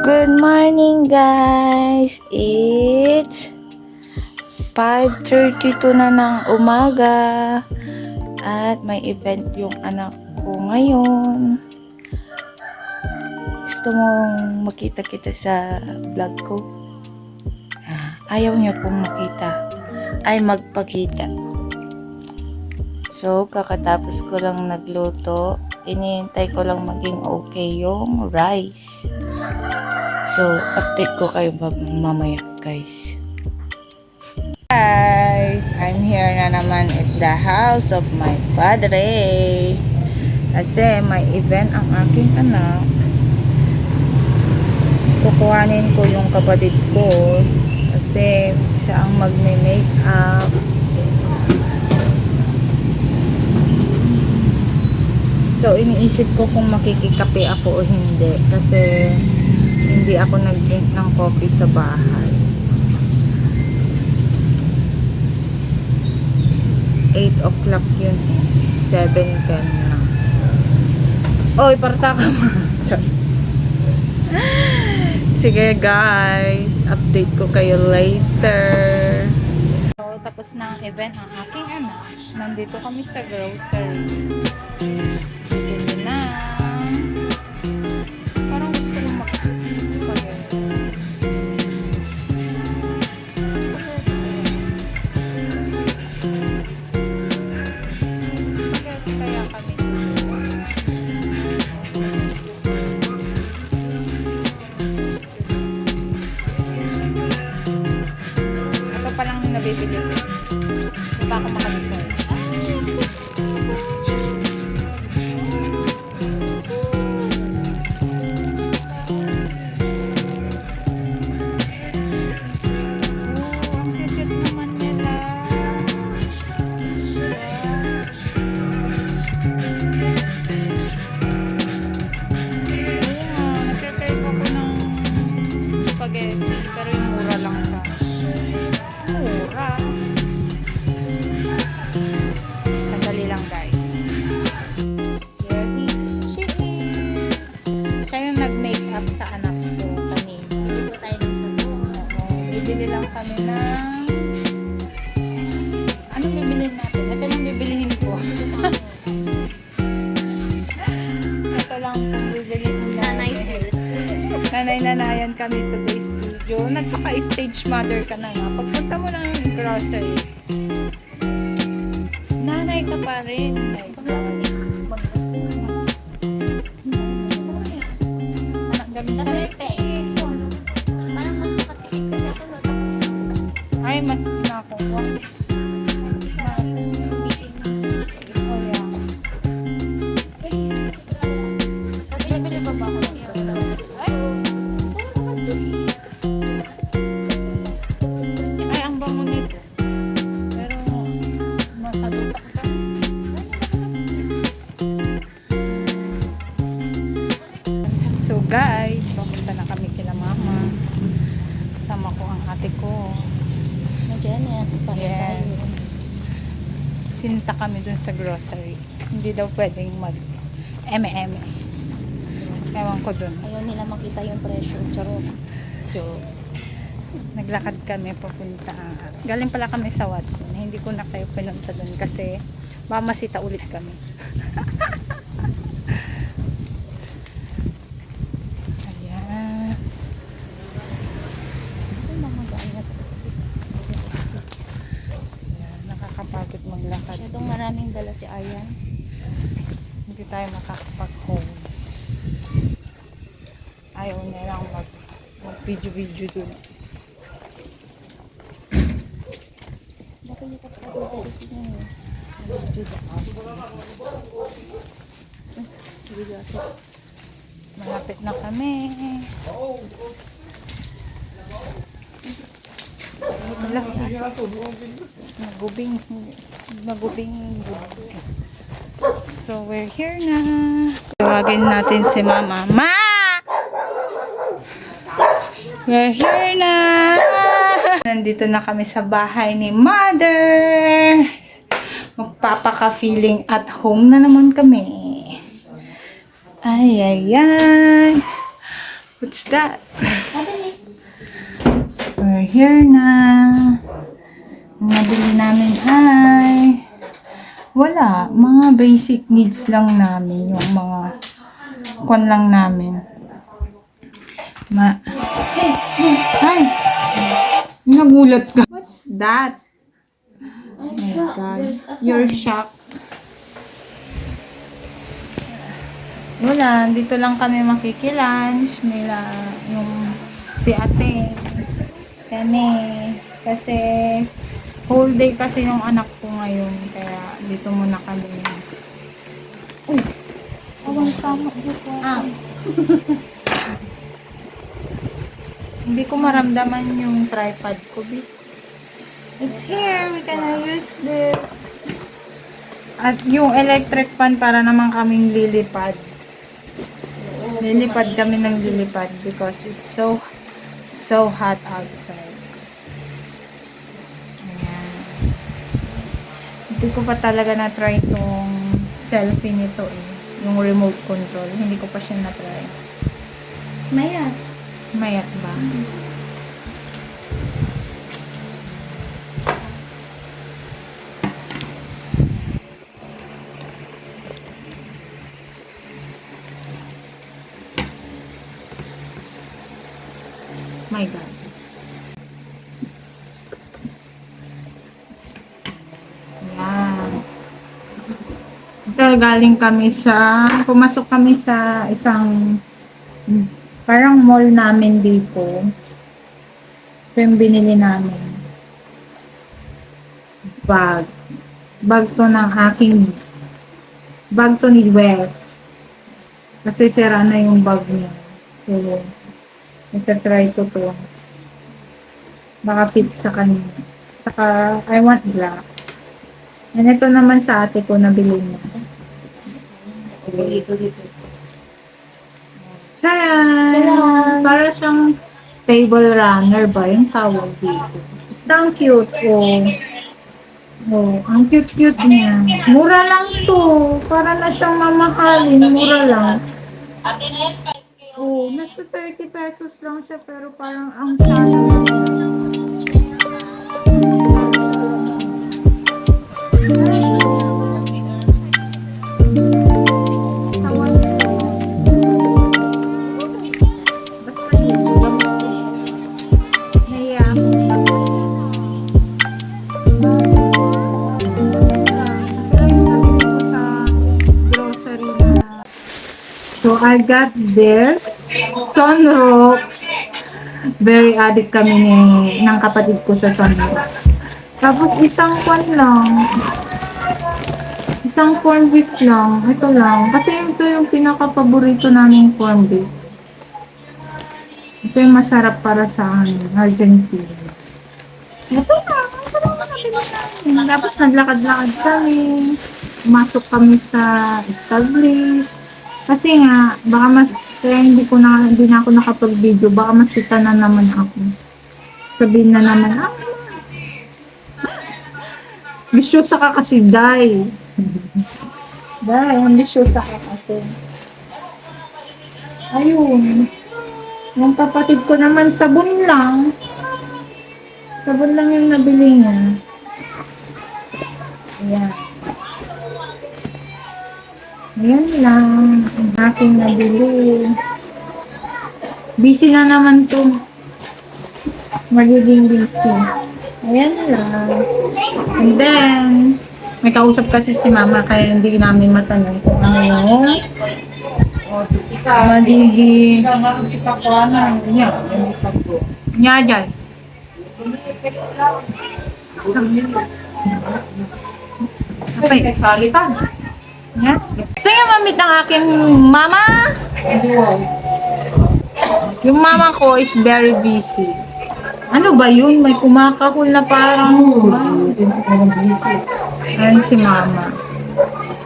Good morning guys! It's 5:32 na ng umaga at may event yung anak ko ngayon. Gusto mong makita kita sa vlog ko? Ayaw niya pong makita. Ay magpakita. So, kakatapos ko lang nagluto. Inihintay ko lang maging okay yung rice. So, update ko kayo mamaya, guys. Guys, I'm here na naman at the house of my padre. Kasi may event ang aking anak. Kukuhanin ko yung kapatid ko kasi siya ang magme-makeup. So, iniisip ko kung makikikape ako o hindi. Kasi, hindi ako nag-drink ng coffee sa bahay. 8 o'clock yun. 7:10 na. Oy, parta ka mo. Sige guys, update ko kayo later. So, tapos na ang event ang aking anak. Nandito kami sa grocery. Bili na. Parang gusto kong makikisip pa rin. Kaya kami. Ito pa lang yung nabibili ko. Hindi pa ako makadesign. Pero yung mura lang siya. Mura. Sandali lang guys. Here she is. Siya yung nag-makeup sa anak ko kanina. Bili po tayo ng sabon. Bibili lang kami ng... Anong bibilihin natin? Ito lang bibilihin ko. Ito lang kung bibilihin natin. Nanay-nanayan kami today's video. Nagpaka-stage mother ka na nga. Pagpunta mo ng grocery, nanay ka pa rin. Anak gamit sa parang mas makatikit kasi ako ay mas nakuha. So guys, papunta na kami kila mama. Kasama ko ang ate ko. Yes. Sinta kami dun sa grocery. Hindi daw pwedeng mag eme-eme. Ewan ko dun. Ayaw nila makita yung presyo. Charot. Naglakad kami papunta. Galing pala kami sa Watson. Hindi ko na kayo pinunta dun kasi mamasita ulit kami. Nakakapagod maglakad. Masyadong maraming dala si Aryan. Hindi tayo makakapag-home. Ayaw niya lang mag-video dun. Bakit niya kapag-video niya? Malapit na kami. Nagubing. So we're here na. Tawagin natin si mama. Ma! We're here na. Nandito na kami sa bahay ni mother. Magpapaka-feeling at home na naman kami. Ay. What's that? Sabi ni. We're here na. Ang nabili namin ay wala. Mga basic needs lang namin. Yung mga kon lang namin. Ay! Nagulat ka. What's that? Oh my God. You're shocked. Wala. Dito lang kami makikilunch nila. Yung si ate. Kami. Kasi whole day kasi yung anak ko ngayon. Kaya dito muna kami. Uy! Awang sama dito. Ah. Hindi ko maramdaman yung tripod ko. It's here. We can use this. At yung electric fan para naman kaming lilipad. Lilipad kami ng lilipad because it's so hot outside. Ayan. Hindi ko pa talaga na-try itong selfie nito eh. Yung remote control. Hindi ko pa siya na-try. Maya. Mayat ba? My God. Yan. Ito, galing kami pumasok kami sa isang parang mall namin dito. Ito yung binili namin. Bag. Bag to ng bag to ni Wes. Kasi sira na yung bag niya. So, ito-try ko to. Baka fit sa kanya. Saka, I want black. And ito naman sa ate ko nabili niya. Dito. Charan! Para siyang table runner ba yung tawag dito. Basta ang cute. Oh, ang cute-cute niya. Mura lang to. Para na siyang mamahalin. Mura lang. Oh, nasa 30 pesos lang siya pero parang ang sayang. Basta yun. Naiya ako. So, I got this Sunrocks. Very addict kami ng kapatid ko sa Sunrocks. Tapos, isang corn beef lang. Ito lang. Kasi ito yung pinaka-paborito namin corn beef. Ito yung masarap para sa Argentina. Ito lang. Tapos, naglakad-lakad kami. Pumasok kami sa establish. Kasi nga, baka kaya hindi na ako nakapag-video, baka masita na naman ako. Sabihin na naman, bisyosa ka kasi, Day. Day, bisyosa ka kasi. Ayun. Yung kapatid ko naman, sabon lang. Sabon lang yung nabili niya. Ayan. Ayan lang. Ang aking nabili. Busy na naman to. Magiging busy. Ayan lang. And then, may kausap kasi si mama kaya hindi namin matanong kung ano yung magiging niya dyan. Okay. Salitan. Yeah. Gusto niyo mamit ng aking mama? Yung mama ko is very busy. Ano ba yun? May kumakahol na parang ayun si mama.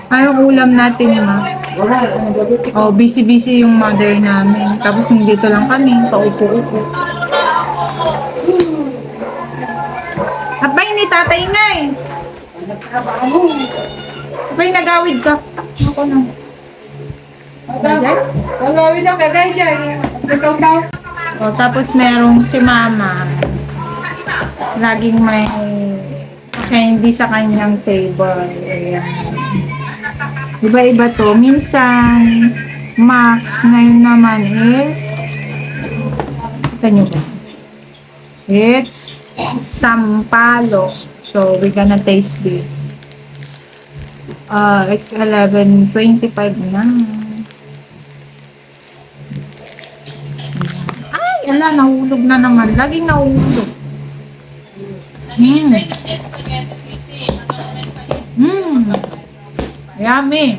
Anong ulam natin, ma? Oh, busy-busy yung mother namin. Tapos nandito lang kami, paupo-upo. Abay ni tatay na eh. Abay, nagawid ka. Ako na. Pagawin ang kagay dyan. O, tapos merong si mama. Laging may candy sa kanyang table. Ayan. Iba-iba to. Minsan, Max. Ngayon naman is, kita nyo ba? It's Sampalo. So, we're gonna taste this. It's 11:25 na. Ay, ala, nahulog na naman. Laging nahulog. Yummy.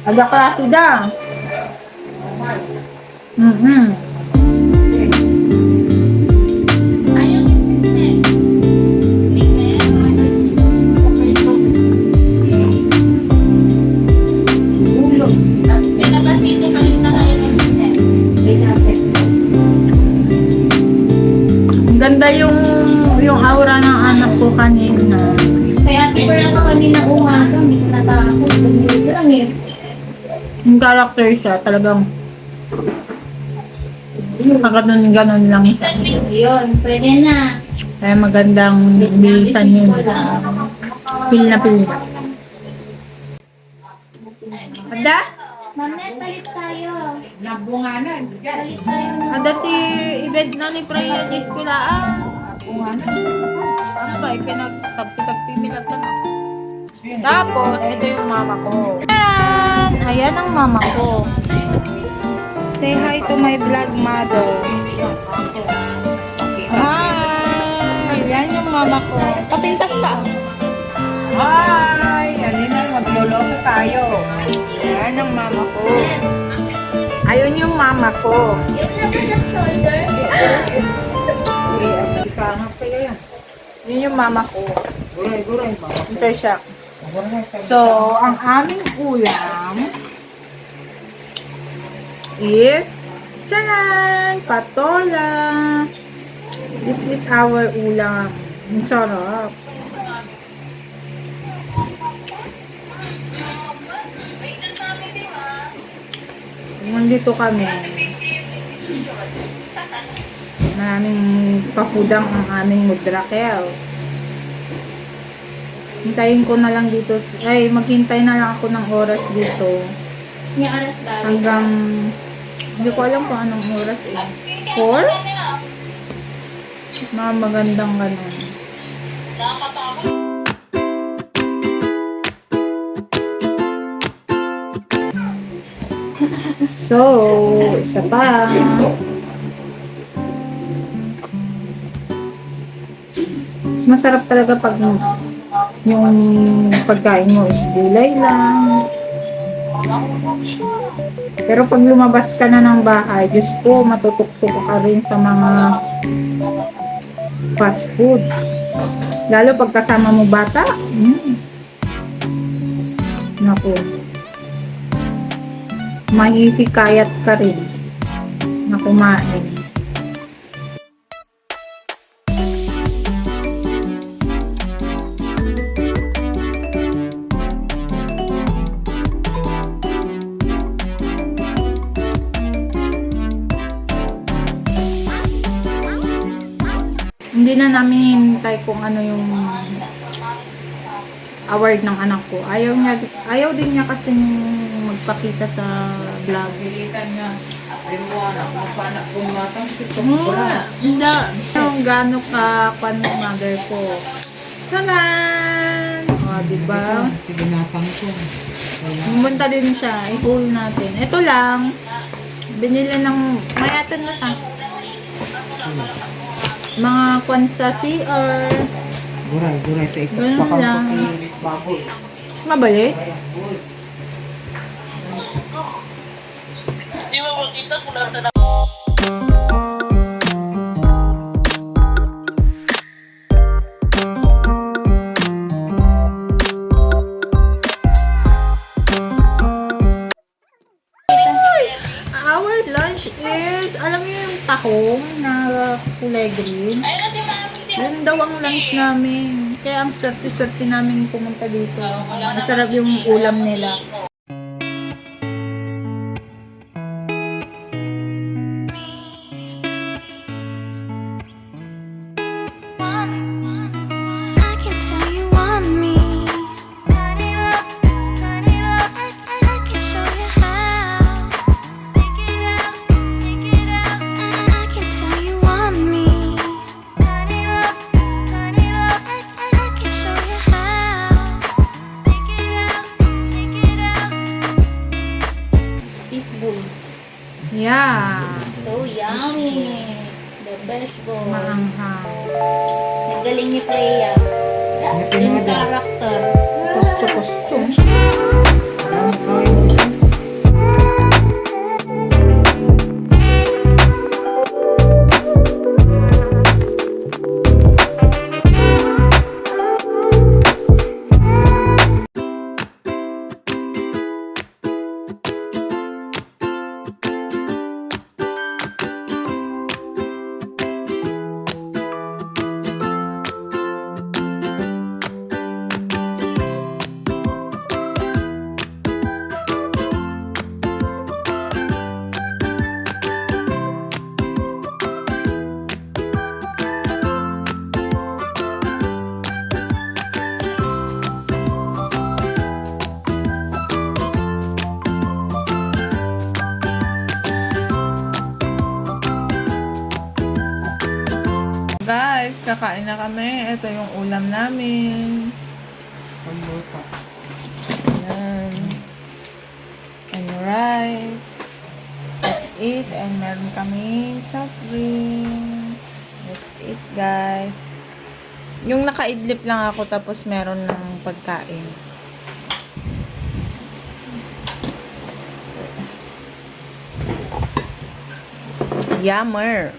Ada klase da. Ang ganda yung aura ng anak ko kanina. Kaya tipper ako kanina umaga, hindi ko natakot. Ganito lang eh. Yung character siya, talagang ganon lang siya. Ayun, pwede na. Kaya magandang bilisan yun. Pil na. Ada? Manet, talit tayo. Nabunganan. Talit tayo. Ada ti event na ni Freya di eskulaan. Nabunganan. Ano ba, pinagtagpimilatan ako. Tapos, ito yung mama ko. Ayan! Ayan ang mama ko. Say hi to my vlog mother. Hi! Ayan yung mama ko. Kapintas ka. Hi! Alina, magluluto tayo. Ayan ang mama ko. Ayun yung mama ko. Yun lang sa shoulder. Isa na kaya yan. Yun yung mama ko. Guray. Ito siya. So, ang aming ulam is tchanan! Patola! This is our ulam. Ang sarap. Nandito kami. Maraming pakudang ang aming mudrakels. Hintayin ko na lang dito. Ay, maghintay na lang ako ng oras dito. Yung oras ba? Hanggang, hindi ko alam kung anong oras eh. 4? Mga magandang ganun. So, isa pa. Mas masarap talaga pag yung pagkain mo is gulay lang. Pero pag lumabas ka na ng bahay, Diyos ko, matutukso ka rin sa mga fast food. Lalo pag kasama mo bata. Naku. Mahihikayat ka rin na kumain. Hindi na namin hintay kung ano yung award ng anak ko. Ayaw din niya kasi magpakita sa vlog. Pilitan niya. Ayun mo anak. Magpanak kung matang. Hindi. Yung gano'n ka pan mother ko. Saman! O, diba? Binatang ko. Pumunta din siya. I-haul natin. Ito lang. Binili ng mayatan na ta. Mga kwan sa CR. Guray sa ikot. Ganun Pakang lang. baboy. Mabali? Our lunch is, alam niyo yung tahong na kulay green? Yun daw ang lunch namin. Kaya ang swerte-swerte namin pumunta dito. Masarap yung ulam nila. fishbowl. Yeah. So yummy. The best bowl. Maanghang. Nagaling ni Freya. Yung character. Costume. Alam ko yung Guys, kakain na kami. Ito yung ulam namin. pagluto. Ayan. And rice. Let's eat. And meron kami soft drinks. Let's eat, guys. Yung nakaidlip lang ako tapos meron ng pagkain. Yummer.